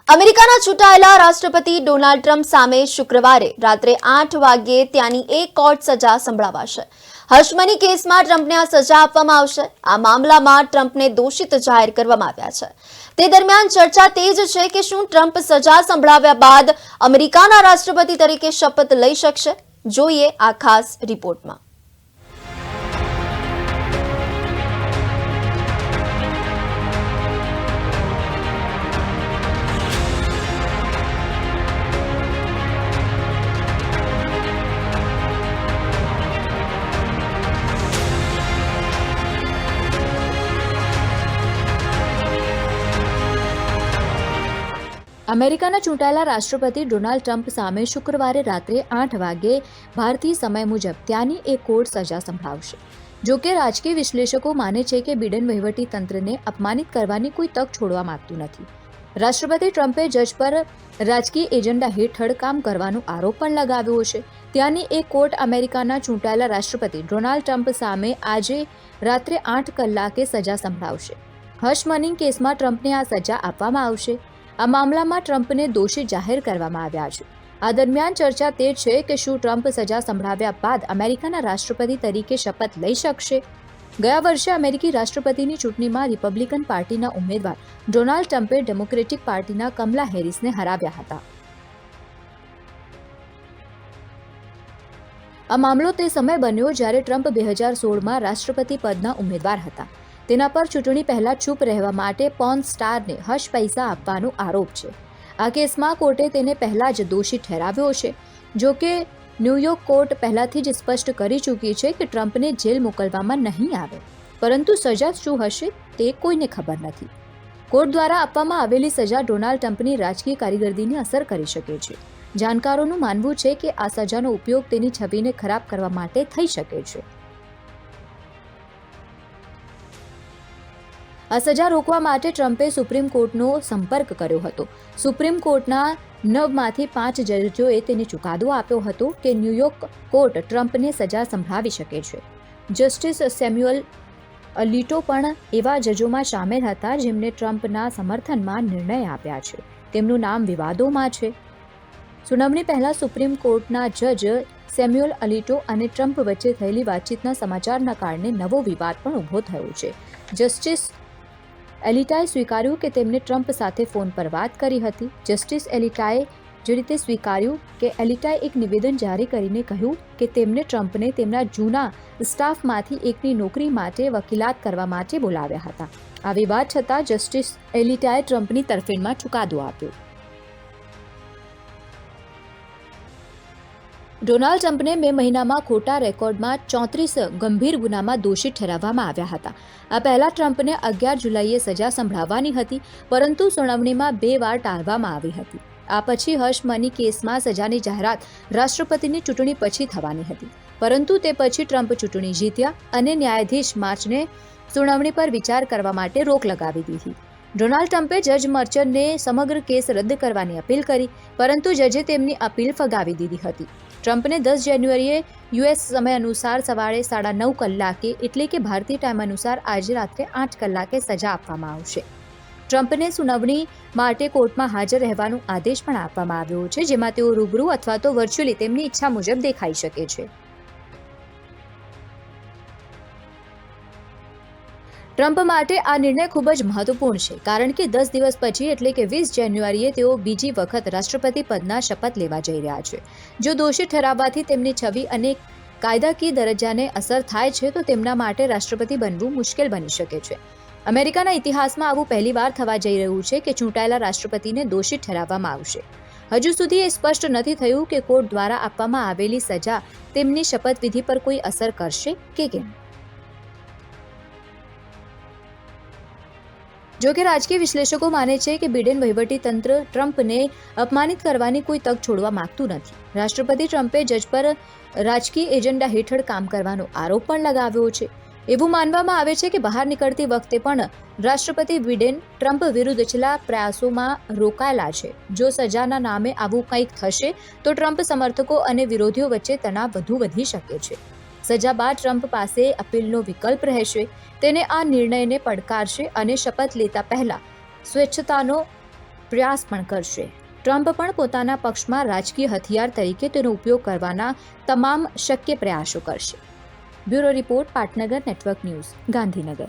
અમેરિકાના ચૂંટાયેલા રાષ્ટ્રપતિ ડોનાલ્ડ ટ્રમ્પ સામે શુક્રવારે રાત્રે 8 વાગ્યે ત્યાંની એક કોર્ટ સજા સંભળાવાશે। હશમની કેસમાં ટ્રમ્પને આ સજા આપવામાં આવશે। આ મામલામાં ટ્રમ્પને દોષિત જાહેર કરવામાં આવ્યા છે। તે દરમિયાન ચર્ચા તે જ છે કે શું ટ્રમ્પ સજા સંભળાવ્યા બાદ અમેરિકાના રાષ્ટ્રપતિ તરીકે શપથ લઈ શકશે? જોઈએ આ ખાસ રિપોર્ટમાં। અમેરિકાના ચૂંટાયેલા રાષ્ટ્રપતિ ડોનાલ્ડ ટ્રમ્પ સામે શુક્રવારે રાત્રે 8 વાગ્યે ભારતીય સમય મુજબ ત્યાંની એક કોર્ટ સજા સંભળાવશે। જોકે રાજકીય વિશ્લેષકો માને છે કે બિડેન વહીવટી તંત્રને અપમાનિત કરવાની કોઈ તક છોડવા માંગતું નથી। રાષ્ટ્રપતિ ટ્રમ્પે જજ પર રાજકીય એજન્ડા હેઠળ કામ કરવાનો આરોપ પણ લગાવ્યો છે। ત્યાંની એક કોર્ટ અમેરિકાના ચૂંટાયેલા રાષ્ટ્રપતિ ડોનાલ્ડ ટ્રમ્પ સામે આજે રાત્રે 8 કલાકે સજા સંભળાવશે। હશમની કેસમાં ટ્રમ્પને આ સજા આપવામાં આવશે। આ મામલામાં ટ્રમ્પને દોષિત જાહેર કરવામાં આવ્યા છે। આ દરમિયાન ચર્ચા તે છે કે શું ટ્રમ્પ સજા સંભળાવ્યા બાદ અમેરિકાના રાષ્ટ્રપતિ તરીકે શપથ લઈ શકશે? ગયા વર્ષે અમેરિકી રાષ્ટ્રપતિની ચૂંટણીમાં રિપબ્લિકન પાર્ટીના ઉમેદવાર ડોનાલ્ડ ટ્રમ્પે ડેમોક્રેટિક પાર્ટીના કમલા હેરિસને હરાવ્યા હતા। આ મામલો તે સમય બન્યો જ્યારે ટ્રમ્પ 2016માં રાષ્ટ્રપતિ પદના ઉમેદવાર હતા। તેના પર ચૂંટણી પહેલા ચૂપ રહેવા માટે પોર્ન સ્ટારને હશ પૈસા આપવાનો આરોપ છે। આ કેસમાં કોર્ટે તેને પહેલા જ દોષી ઠેરાવ્યો છે। જો કે ન્યૂયોર્ક કોર્ટ પહેલાથી જ સ્પષ્ટ કરી ચૂકી છે કે ટ્રમ્પને જેલ મોકલવામાં નહીં આવે, પરંતુ સજા શું હશે તે કોઈને ખબર નથી। કોર્ટ દ્વારા આપવામાં આવેલી સજા ડોનાલ્ડ ટ્રમ્પની રાજકીય કારકિર્દીને અસર કરી શકે છે। જાણકારોનું માનવું છે કે આ સજાનો ઉપયોગ તેની છબીને ખરાબ કરવા માટે થઈ શકે છે। આ સજા રોકવા માટે ટ્રમ્પે સુપ્રીમ કોર્ટનો સંપર્ક કર્યો હતો। સુપ્રીમ કોર્ટના 9માંથી 5 જજોએ તેને ચુકાદો આપ્યો હતો કે ન્યૂયોર્ક કોર્ટ ટ્રમ્પને સજા સંભળાવી શકે છે। જસ્ટિસ સેમ્યુઅલ અલીટો પણ એવા જજોમાં સામેલ હતા જેમણે ટ્રમ્પના સમર્થનમાં નિર્ણય આપ્યા છે। તેમનું નામ વિવાદોમાં છે। સુનાવણી પહેલા સુપ્રીમ કોર્ટના જજ સેમ્યુઅલ અલીટો અને ટ્રમ્પ વચ્ચે થયેલી વાતચીતના સમાચારના કારણે નવો વિવાદ પણ ઊભો થયો છે। જસ્ટિસ એલિટાએ સ્વીકાર્યું કે તેમણે ટ્રમ્પ સાથે ફોન પર વાત કરી હતી। જસ્ટિસ એલિટાએ જે રીતે સ્વીકાર્યું કે એલિટાએ એક નિવેદન જારી કરીને કહ્યું કે તેમને ટ્રમ્પને તેમના જૂના સ્ટાફમાંથી એકની નોકરી માટે વકીલાત કરવા માટે બોલાવ્યા હતા। આ વિવાદ છતાં જસ્ટિસ એલિટાએ ટ્રમ્પની તરફેણમાં ચુકાદો આપ્યો। ડોનાલ્ડ ટ્રમ્પને મે મહિનામાં ખોટા રેકોર્ડમાં 34 ગંભીર ગુનામાં દોષિત ઠેરવવામાં આવ્યા હતા। આ પહેલા ટ્રમ્પને 11 જુલાઈએ સજા સંભળાવવાની હતી, પરંતુ સુનાવણીમાં 2 વાર ટાળવામાં આવી હતી। આ પછી હશમની કેસમાં સજાની જાહેરાત રાષ્ટ્રપતિની ચૂંટણી પછી થવાની હતી, પરંતુ તે પછી ટ્રમ્પ ચૂંટણી જીત્યા અને ન્યાયાધીશ માર્ચને સુનાવણી પર વિચાર કરવા માટે રોક લગાવી દીધી। ડોનાલ્ડ ટ્રમ્પે જજ મર્ચરને સમગ્ર કેસ રદ કરવાની અપીલ કરી, પરંતુ જજે તેમની અપીલ ફગાવી દીધી હતી। ટ્રમ્પને 10 જાન્યુઆરીએ યુએસ સમય અનુસાર સવારે 9:30 કલાકે એટલે કે ભારતીય ટાઈમ અનુસાર આજે રાત્રે 8 કલાકે સજા આપવામાં આવશે। ટ્રમ્પને સુનાવણી માટે કોર્ટમાં હાજર રહેવાનો આદેશ પણ આપવામાં આવ્યો છે, જેમાં તેઓ રૂબરૂ અથવા તો વર્ચ્યુઅલી તેમની ઈચ્છા મુજબ દેખાઈ શકે છે। ટ્રમ્પ માટે આ નિર્ણય ખૂબ જ મહત્વપૂર્ણ છે, કારણ કે 10 દિવસ પછી એટલે કે 20 જાન્યુઆરીએ તેઓ બીજી વખત રાષ્ટ્રપતિ પદના શપથ લેવા જઈ રહ્યા છે। જો દોષિત ઠરાવવાથી તેમની છબી અને કાયદાકીય દરજ્જાને અસર થાય છે તો તેમના માટે રાષ્ટ્રપતિ બનવું મુશ્કેલ બની શકે છે। અમેરિકાના ઇતિહાસમાં આવું પહેલીવાર થવા જઈ રહ્યું છે કે ચૂંટાયેલા રાષ્ટ્રપતિને દોષિત ઠરાવવામાં આવશે। હજુ સુધી એ સ્પષ્ટ નથી થયું કે કોર્ટ દ્વારા આપવામાં આવેલી સજા તેમની શપથવિધિ પર કોઈ અસર કરશે કે કેમ। જોકે રાજકીય વિશ્લેષકો માને છે કે બિડેન વહીવટી તંત્ર ટ્રમ્પને અપમાનિત કરવાની કોઈ તક છોડવા માંગતું નથી। રાષ્ટ્રપતિ ટ્રમ્પે જજ પર રાજકીય એજન્ડા હેઠળ કામ કરવાનો આરોપ પણ લગાવ્યો છે। એવું માનવામાં આવે છે કે બહાર નીકળતી વખતે પણ રાષ્ટ્રપતિ બિડેન ટ્રમ્પ વિરુદ્ધ છેલ્લા પ્રયાસોમાં રોકાયેલા છે। જો સજાના નામે આવું કંઈક થશે તો ટ્રમ્પ સમર્થકો અને વિરોધીઓ વચ્ચે તણાવ વધુ વધી શકે છે। સજા બાદ ટ્રમ્પ પાસે અપીલનો વિકલ્પ રહેશે। તેને આ નિર્ણયને પડકારશે અને શપથ લેતા પહેલા સ્વચ્છતાનો પ્રયાસ પણ કરશે. ટ્રમ્પ પણ પોતાના પક્ષમાં રાજકીય હથિયાર તરીકે તેનો ઉપયોગ કરવાના તમામ શક્ય પ્રયાસો કરશે. બ્યુરો રિપોર્ટ, પાટનગર નેટવર્ક ન્યૂઝ, ગાંધીનગર.